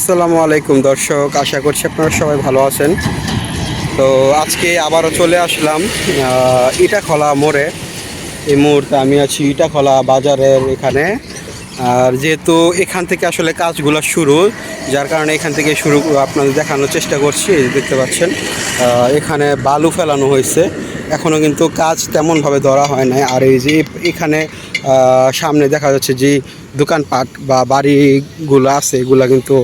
আসসালামু আলাইকুম দর্শক, আশা করছি আপনারা সবাই ভালো আছেন। তো আজকে আবারও চলে আসলাম ইটাখলা মোড়ে। এই মুহূর্তে আমি আছি ইটাখলা বাজারের এখানে। আর যেহেতু এখান থেকে আসলে কাজগুলো শুরু, যার কারণে এখান থেকে শুরু আপনাদের দেখানোর চেষ্টা করছি। এই যে দেখতে পাচ্ছেন এখানে বালু ফেলানো হয়েছে, এখনও কিন্তু কাজ তেমনভাবে ধরা হয় নাই। আর এই যে এখানে সামনে দেখা যাচ্ছে যে দোকানপাট বা বাড়িগুলো আছে, এগুলা কিন্তু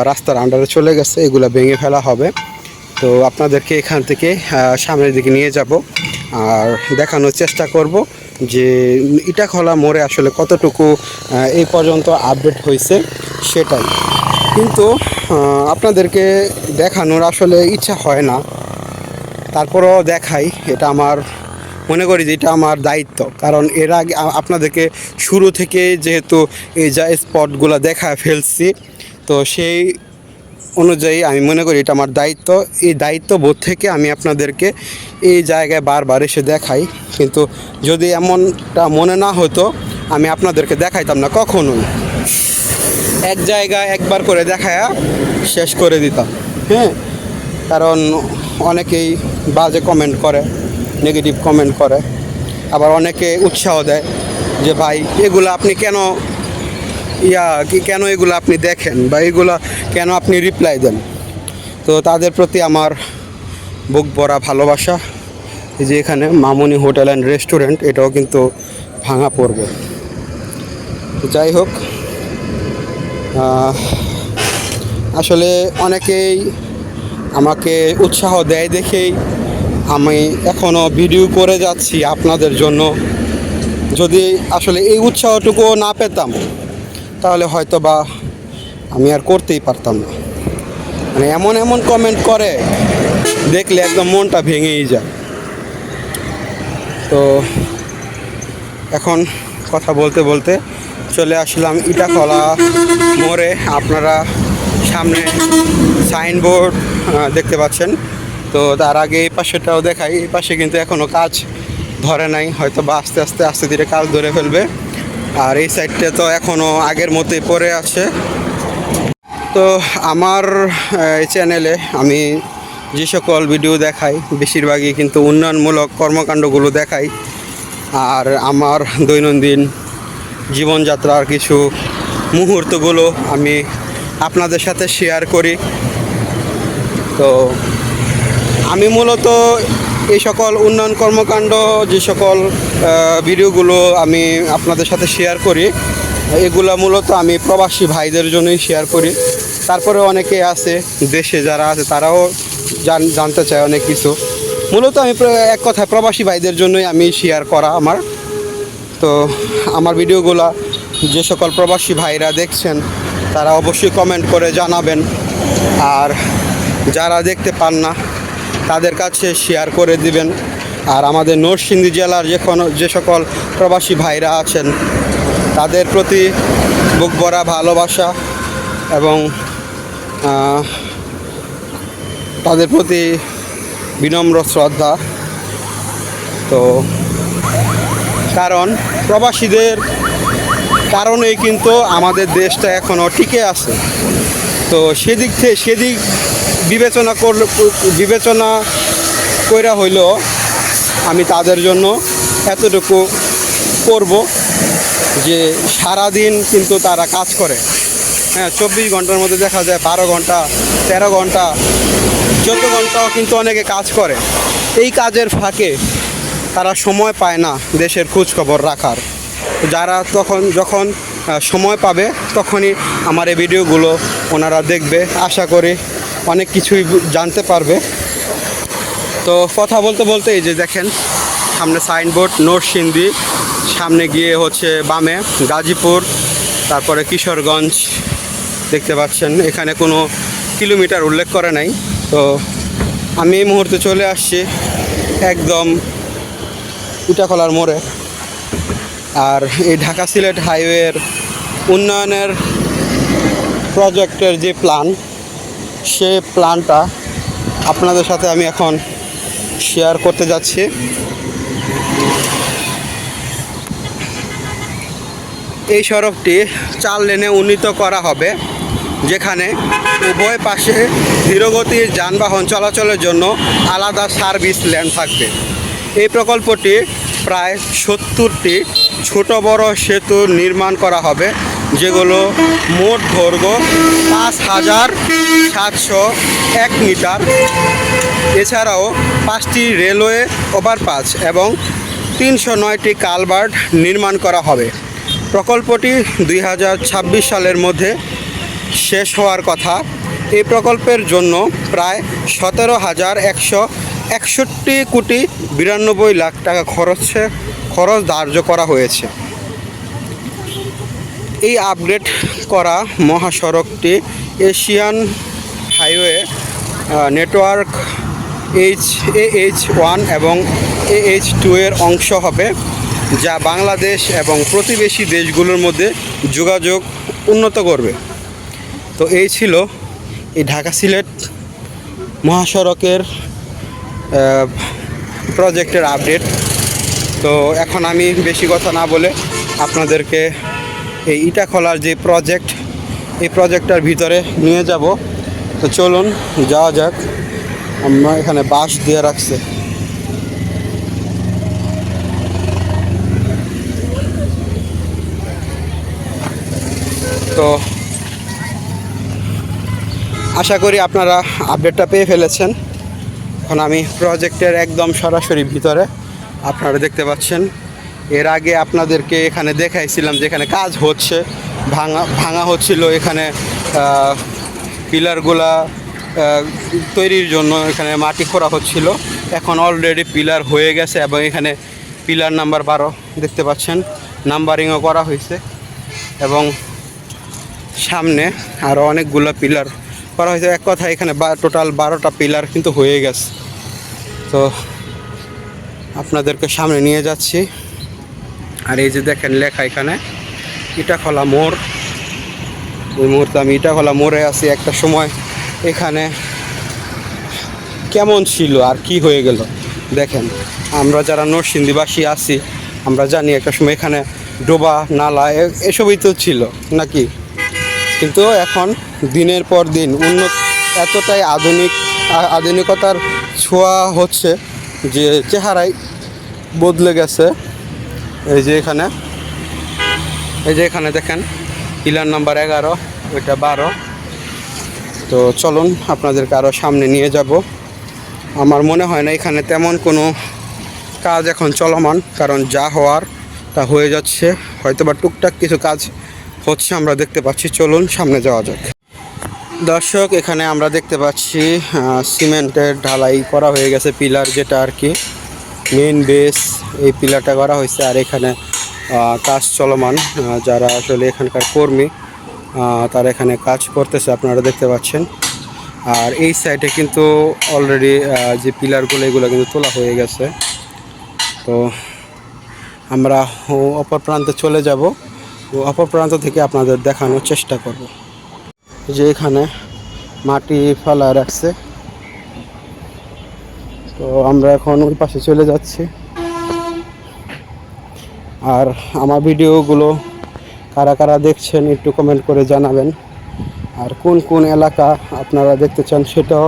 রাস্তার আন্ডারে চলে গেছে, এগুলা ভেঙে ফেলা হবে। তো আপনাদেরকে এখান থেকে সামনের দিকে নিয়ে যাব আর দেখানোর চেষ্টা করব যে ইটাখলা মোড়ে আসলে কতটুকু এই পর্যন্ত আপডেট হয়েছে সেটাই। কিন্তু আপনাদেরকে দেখানোর আসলে ইচ্ছা হয় না, তারপরও দেখাই। এটা আমার মনে করি যে এটা আমার দায়িত্ব, কারণ এর আগে আপনাদেরকে শুরু থেকে যেহেতু এই যা স্পটগুলো দেখা ফেলছি, তো সেই অনুযায়ী আমি মনে করি এটা আমার দায়িত্ব। এই দায়িত্ববোধ থেকে আমি আপনাদেরকে এই জায়গায় বারবার এসে দেখাই। কিন্তু যদি এমনটা মনে না হতো, আমি আপনাদেরকে দেখাইতাম না কখনোই। এক জায়গায় একবার করে দেখায়া শেষ করে দিতাম। হ্যাঁ, কারণ অনেকেই বাজে কমেন্ট করে, নেগেটিভ কমেন্ট করে, আবার অনেকে উৎসাহ দেয় যে ভাই এগুলো আপনি কেন কেন এগুলো আপনি দেখেন বা এগুলো কেন আপনি রিপ্লাই দেন। তো তাদের প্রতি আমার বুক ভরা ভালোবাসা। এই যে এখানে মামুনি হোটেল অ্যান্ড রেস্টুরেন্ট, এটাও কিন্তু ভাঙা পড়বে। যাই হোক, আসলে অনেকেই আমাকে উৎসাহ দেয় দেখেই আমি এখনও ভিডিও করে যাচ্ছি আপনাদের জন্য। যদি আসলে এই উৎসাহটুকু না পেতাম, তাহলে হয়তো বা আমি আর করতেই পারতাম না। মানে এমন এমন কমেন্ট করে দেখলে একদম মনটা ভেঙেই যায়। তো এখন কথা বলতে বলতে চলে আসলাম ইটাখলা মোড়ে। আপনারা সামনে সাইনবোর্ড দেখতে পাচ্ছেন। তো তার আগে এই পাশেটাও দেখাই। এই পাশে কিন্তু এখনও কাজ ধরে নাই, হয়তো বা আস্তে আস্তে আস্তে ধীরে কাজ ধরে ফেলবে। আর এই সাইডটা তো এখনও আগের মতোই পড়ে আছে। তো আমার এই চ্যানেলে আমি যে সকল ভিডিও দেখাই, বেশিরভাগই কিন্তু উন্নয়নমূলক কর্মকাণ্ডগুলো দেখাই। আর আমার দৈনন্দিন জীবনযাত্রার কিছু মুহূর্তগুলো আমি আপনাদের সাথে শেয়ার করি। তো আমি মূলত এই সকল উন্নয়ন কর্মকাণ্ড, যে সকল ভিডিওগুলো আমি আপনাদের সাথে শেয়ার করি, এগুলো মূলত আমি প্রবাসী ভাইদের জন্যই শেয়ার করি। তারপরে অনেকে আছে দেশে যারা আছে, তারাও জানতে চায় অনেক কিছু। মূলত আমি এক কথায় প্রবাসী ভাইদের জন্যই আমি শেয়ার করা আমার। তো আমার ভিডিওগুলো যে সকল প্রবাসী ভাইরা দেখছেন, তারা অবশ্যই কমেন্ট করে জানাবেন। আর যারা দেখতে পান না, তাদের কাছে শেয়ার করে দিবেন। আর আমাদের নরসিংদী জেলার যে সকল প্রবাসী ভাইরা আছেন, তাদের প্রতি বুক ভরা ভালোবাসা এবং তাদের প্রতি বিনম্র শ্রদ্ধা। তো কারণ প্রবাসীদের কারণেই কিন্তু আমাদের দেশটা এখনও টিকে আছে। তো সেদিক বিবেচনা কইরা হইলেও আমি তাদের জন্য এতটুকু করব যে সারাদিন কিন্তু তারা কাজ করে। হ্যাঁ, 24 ঘন্টার মধ্যে দেখা যায় 12 ঘন্টা 13 ঘন্টা, যত ঘন্টাও কিন্তু অনেকে কাজ করে। এই কাজের ফাঁকে তারা সময় পায় না দেশের খোঁজখবর রাখার। যারা যখন সময় পাবে, তখনই আমার এই ভিডিওগুলো ওনারা দেখবে। আশা করি অনেক কিছুই জানতে পারবে। তো কথা বলতে বলতে এই যে দেখেন সামনে সাইনবোর্ড নরসিংদী, সামনে গিয়ে হচ্ছে বামে গাজীপুর, তারপরে কিশোরগঞ্জ দেখতে পাচ্ছেন। এখানে কোনো কিলোমিটার উল্লেখ করে নাই। তো আমি এই মুহূর্তে চলে আসছি একদম ইটাখলার মোড়ে। আর এই ঢাকা সিলেট হাইওয়ের উন্নয়নের প্রজেক্টের যে প্ল্যান, সে প্ল্যানটা আপনাদের সাথে আমি এখন শেয়ার করতে যাচ্ছি। এই সড়কটি 4 লেনে উন্নীত করা হবে। যেখানে উভয় পাশে ধীরগতির যানবাহন চলাচলের জন্য আলাদা সার্ভিস লেন থাকবে। এই প্রকল্পটি প্রায় 70টি ছোট বড় সেতু নির্মাণ করা হবে, যেগুলো মোট দৈর্ঘ্য 5,701 মিটার। এছাড়াও 5টি রেলওয়ে ওভারপাস এবং 309টি কালভার্ট নির্মাণ করা হবে। প্রকল্পটি 2026 সালের মধ্যে শেষ হওয়ার কথা। এই প্রকল্পের জন্য প্রায় 17,161 কোটি 92 লাখ টাকা খরচ ধার্য করা হয়েছে। এই আপগ্রেড করা মহাসড়কটি এশিয়ান হাইওয়ে নেটওয়ার্ক AH1 এবং AH2 এর অংশ হবে, যা বাংলাদেশ এবং প্রতিবেশী দেশগুলোর মধ্যে যোগাযোগ উন্নত করবে। তো এই ছিল এই ঢাকা সিলেট মহাসড়কের প্রজেক্টের আপডেট। তো এখন আমি বেশি কথা না বলে আপনাদেরকে এই ইটাখলার যে প্রজেক্ট, এই প্রজেক্টটার ভিতরে নিয়ে যাব। তো চলুন যাওয়া যাক। আমরা এখানে বাঁশ দিয়ে রাখছে। তো আশা করি আপনারা আপডেটটা পেয়ে ফেলেছেন। এখন আমি প্রজেক্টের একদম সরাসরি ভিতরে, আপনারা দেখতে পাচ্ছেন। এর আগে আপনাদেরকে এখানে দেখাইছিলাম যেখানে কাজ হচ্ছে, ভাঙা হচ্ছিল। এখানে পিলারগুলা তৈরির জন্য এখানে মাটি খোঁড়া হচ্ছিল। এখন অলরেডি পিলার হয়ে গেছে এবং এখানে পিলার নাম্বার 12 দেখতে পাচ্ছেন, নাম্বারিংও করা হয়েছে এবং সামনে আরও অনেকগুলো পিলার করা হয়েছে। এক কথা এখানে টোটাল 12টা পিলার কিন্তু হয়ে গেছে। তো আপনাদেরকে সামনে নিয়ে যাচ্ছি। আর এই যে দেখেন লেখা এখানে ইটাখলা মোড়। এই মুহূর্তে আমি ইটাখলা মোড়ে আছি। একটা সময় এখানে কেমন ছিল আর কি হয়ে গেল দেখেন। আমরা যারা নরসিংদীবাসী আছি আমরা জানি একটা সময় এখানে ডোবা নালা এসবই তো ছিল নাকি, কিন্তু এখন দিনের পর দিন এতটাই আধুনিকতার ছোঁয়া হচ্ছে যে চেহারাই বদলে গেছে। এই যে এখানে দেখেন পিলার নাম্বার 11, ওইটা 12। তো চলুন আপনাদেরকে আরও সামনে নিয়ে যাব। আমার মনে হয় না এখানে তেমন কোনো কাজ এখন চলমান, কারণ যা হওয়ার তা হয়ে যাচ্ছে। হয়তো বা টুকটাক কিছু কাজ হচ্ছে আমরা দেখতে পাচ্ছি। চলুন সামনে যাওয়া যাক। দর্শক, এখানে আমরা দেখতে পাচ্ছি সিমেন্টের ঢালাই করা হয়ে গেছে। পিলার যেটা আর কি মেইন বেস, এই পিলারটা করা হয়েছে। আর এখানে কাজ চলমান, যারা আসলে এখানকার কর্মী তারা এখানে কাজ করতেছে, আপনারা দেখতে পাচ্ছেন। আর এই সাইডে কিন্তু অলরেডি যে পিলারগুলো এগুলো কিন্তু তোলা হয়ে গেছে। তো আমরা অপর প্রান্তে চলে যাব, অপর প্রান্ত থেকে আপনাদের দেখানোর চেষ্টা করব। যে এখানে মাটি ফেলা রাখছে, তো আমরা এখন ওই পাশে চলে যাচ্ছি। আর আমার ভিডিওগুলো কারা কারা দেখছেন একটু কমেন্ট করে জানাবেন। আর কোন কোন এলাকা আপনারা দেখতে চান সেটাও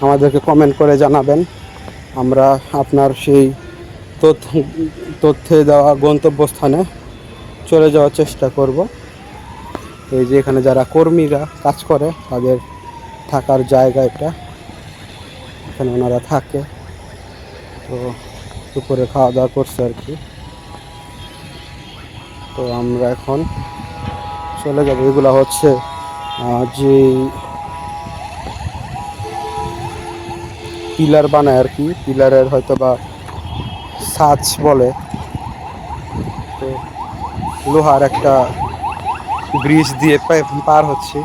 আমাদেরকে কমেন্ট করে জানাবেন। আমরা আপনার সেই তথ্যে দেওয়া গন্তব্যস্থানে চলে যাওয়ার চেষ্টা করব। এই যে এখানে যারা কর্মীরা কাজ করে তাদের থাকার জায়গা এটা, এখানে ওনারা থাকে। তো দুপুরে খাওয়া দাওয়া করছে আর কি। তো আমরা এখন চলে যাব। এগুলা হচ্ছে যে পিলার বানায় আর কি, পিলারের হয়তো বা সাজ বলে। তো লোহার একটা ব্রিজ দিয়ে পার হচ্ছে।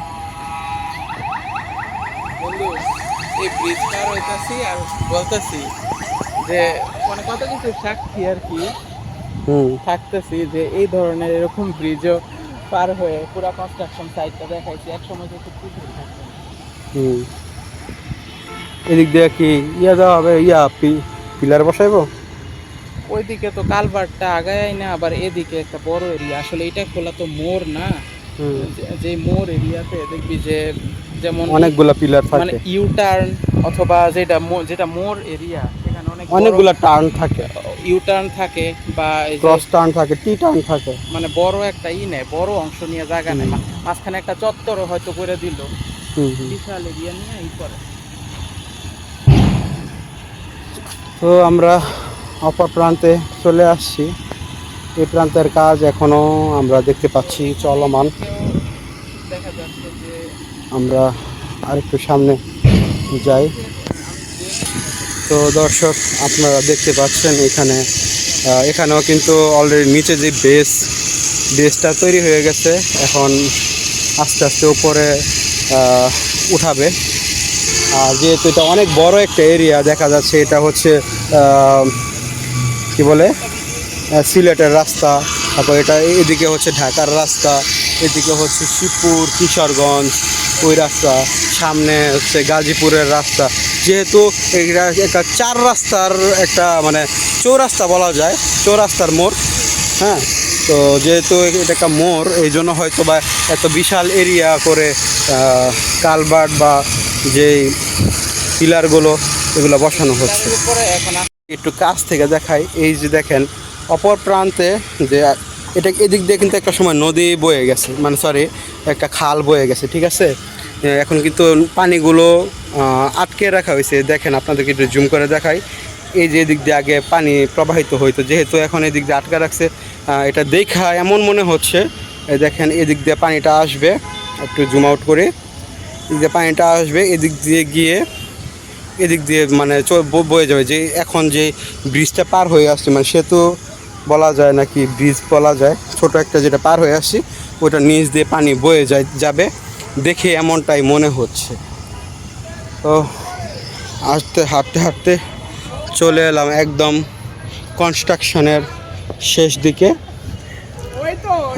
এই ব্রিজ পার হইতাছি আর বলতেছি যে মানে কত কিছু সাক্ষী আর কি থাকতেছি যে এই ধরনের এরকম ব্রিজও পার হয়ে পুরো কনস্ট্রাকশন সাইটটা দেখাইছি। এক সময় তো খুব কিছু থাকতো। এদিক দিয়ে কি দেওয়া হবে, পিলার বসাইবো। ওইদিকে তো কালভার্টটা আগায় না, আবার এদিকে একটা বড় এরিয়া। আসলে এটা খোলা তো মোড় না, হুম। যে মোর এরিয়াতে দেখবি যে যেমন অনেকগুলা পিলার মানে থাকে, ইউটার্ন অথবা যেটা মোর এরিয়া সেখানে অনেক অনেকগুলা টার্ন থাকে, ইউটার্ন থাকে বা এই যে ক্রস টার্ন থাকে, টি টার্ন থাকে। মানে বড় একটা নেয়, বড় অংশ নিয়ে জায়গা নেয়, মাঝখানে একটা চত্বরও হয়তো করে দিল, হুম হুম। বিশাল এরিয়া নিয়ে করে। তো আমরা অপর প্রান্তে চলে আসছি। এই প্রান্তের কাজ এখনো আমরা দেখতে পাচ্ছি চলমান। দেখা যাচ্ছে যে আমরা আরেকটু সামনে যাই। তো দর্শক, আপনারা দেখতে পাচ্ছেন এখানেও কিন্তু অলরেডি নিচে যে বেসটা তৈরি হয়ে গেছে, এখন আস্তে আস্তে উপরে উঠাবে। আর যেহেতু এটা অনেক বড় একটা এরিয়া, দেখা যাচ্ছে এটা হচ্ছে কি বলে সিলেটের রাস্তা, তারপর এটা এদিকে হচ্ছে ঢাকার রাস্তা, এদিকে হচ্ছে শিবপুর কিশোরগঞ্জ ওই রাস্তা, সামনে হচ্ছে গাজীপুরের রাস্তা। যেহেতু এটা একটা 4 রাস্তার একটা মানে চৌরাস্তা বলা যায়, চৌরাস্তার মোড়। হ্যাঁ, তো যেহেতু এটা একটা মোড়, এই জন্য হয়তো বা এত বিশাল এরিয়া করে কালভার্ট বা যেই পিলারগুলো এগুলো বসানো হচ্ছে। এখন একটু কাছ থেকে দেখাই, এই যে দেখেন অপর প্রান্তে যে এটা এদিক দিয়ে কিন্তু একটা সময় নদী বয়ে গেছে, মানে সরি একটা খাল বয়ে গেছে, ঠিক আছে। এখন কিন্তু পানিগুলো আটকে রাখা হয়েছে। দেখেন, আপনাদেরকে একটু জুম করে দেখাই, এই যে এদিক দিয়ে আগে পানি প্রবাহিত হইতো, যেহেতু এখন এদিক দিয়ে আটকে রাখছে, এটা দেখা এমন মনে হচ্ছে দেখেন এদিক দিয়ে পানিটা আসবে, একটু জুম আউট করে, এদিক দিয়ে পানিটা আসবে, এদিক দিয়ে গিয়ে এদিক দিয়ে মানে বয়ে যাবে। যে এখন যে ব্রিজটা পার হয়ে আসছে, মানে সেতু বলা যায় নাকি ব্রিজ বলা যায়, ছোট একটা যেটা পার হয়ে আসছি, ওটা নিচ দিয়ে পানি বয়ে যাবে দেখে এমনটাই মনে হচ্ছে। তো হাঁটতে হাঁটতে চলে এলাম একদম কনস্ট্রাকশনের শেষ দিকে।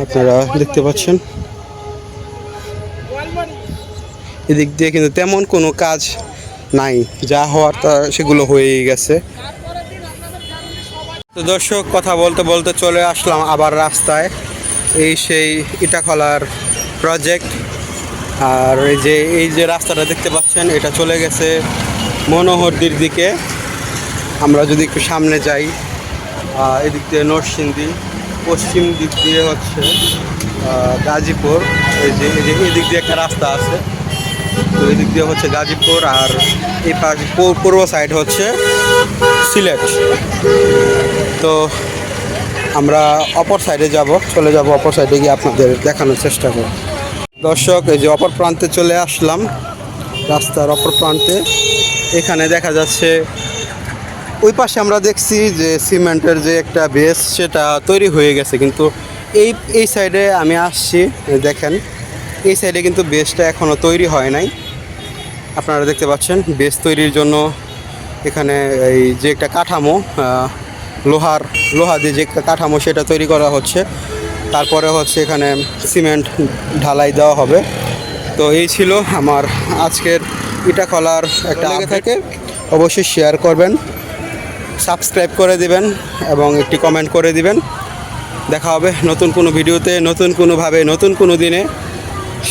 আপনারা দেখতে পাচ্ছেন এদিক দিয়ে কিন্তু তেমন কোনো কাজ নাই, যা হওয়ার তা সেগুলো হয়েই গেছে। তো দর্শক, কথা বলতে বলতে চলে আসলাম আবার রাস্তায়, এই সেই ইটাখলার প্রজেক্ট। আর এই যে রাস্তাটা দেখতে পাচ্ছেন, এটা চলে গেছে মনোহরদীর দিকে। আমরা যদি একটু সামনে যাই, এদিক দিয়ে নরসিংদী, পশ্চিম দিক দিয়ে হচ্ছে গাজীপুর। এই যে এদিক দিয়ে একটা রাস্তা আছে, তো এদিক দিয়ে হচ্ছে গাজীপুর, আর এই পাশ পূর্ব সাইড হচ্ছে সিলেট। তো আমরা অপর সাইডে চলে যাব অপর সাইডে গিয়ে আপনাদের দেখানোর চেষ্টা করব। দর্শক, এই যে অপর প্রান্তে চলে আসলাম, রাস্তার অপর প্রান্তে। এখানে দেখা যাচ্ছে ওই পাশে আমরা দেখছি যে সিমেন্টের যে একটা বেস সেটা তৈরি হয়ে গেছে, কিন্তু এই সাইডে আমি আসছি, দেখেন এই সাইডে কিন্তু বেসটা এখনও তৈরি হয় নাই। আপনারা দেখতে পাচ্ছেন বেস তৈরির জন্য এখানে এই যে একটা কাঠামো, লোহা দিয়ে যে একটা কাঠামো সেটা তৈরি করা হচ্ছে, তারপরে হচ্ছে এখানে সিমেন্ট ঢালাই দেওয়া হবে। তো এই ছিল আমার আজকের ইটাখলার একটা লেগে থাকে, অবশ্যই শেয়ার করবেন, সাবস্ক্রাইব করে দিবেন এবং একটি কমেন্ট করে দিবেন। দেখা হবে নতুন কোনো ভিডিওতে, নতুন কোনোভাবে, নতুন কোনো দিনে।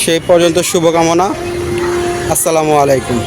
সেই পর্যন্ত শুভকামনা। আসসালামু আলাইকুম।